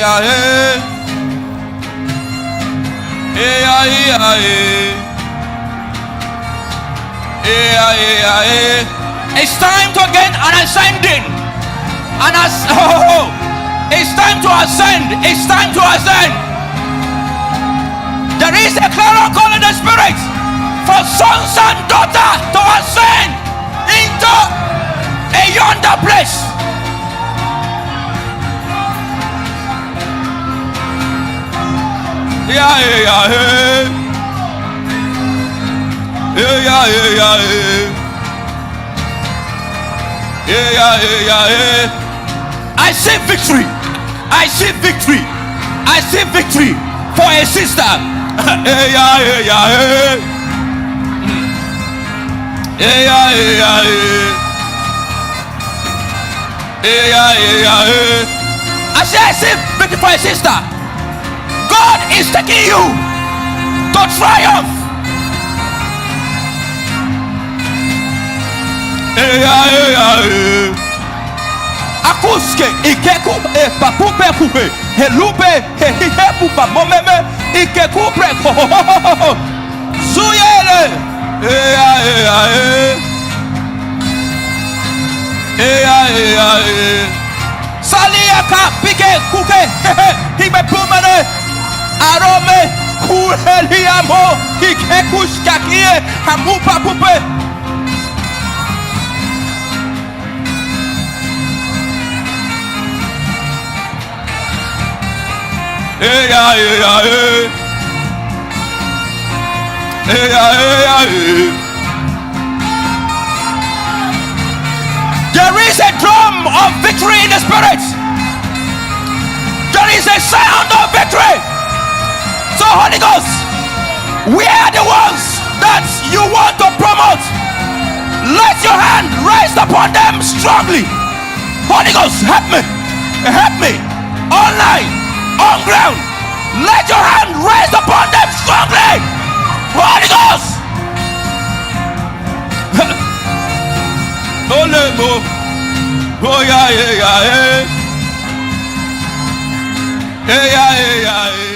yeah, yeah. Yeah, yeah, yeah. Yeah, yeah, yeah. It's time to get an ascending. It's time to ascend. It's time to ascend. There is a clear call in the spirit for sons and daughters to ascend into a yonder place. Yeah, yeah, yeah. Yeah, yeah, yeah, yeah. Yeah, yeah, yeah, yeah. I see victory. I see victory. I see victory for a sister. Yeah, yeah, yeah, yeah. Yeah, yeah, yeah, yeah. Yeah, yeah, yeah, yeah. I see victory for a sister. God is taking you to triumph. Akuske ikeku e papupe pupe helupe hehihepu pa momeme ikeku preko zuyele saliaka pike kuke hime pumene arome kuheliamo ikekushkakie hamupa pupe. Hey, yeah, yeah, yeah. Hey, yeah, yeah, yeah. There is a drum of victory in the spirit. There is a sound of victory. So Holy Ghost, we are the ones that you want to promote. Let your hand rest upon them strongly. Holy Ghost, help me. Help me. Online. On ground, let your hand rest upon them strongly. Holy Ghost. Oh yeah, yeah, yeah, yeah, yeah, yeah, yeah.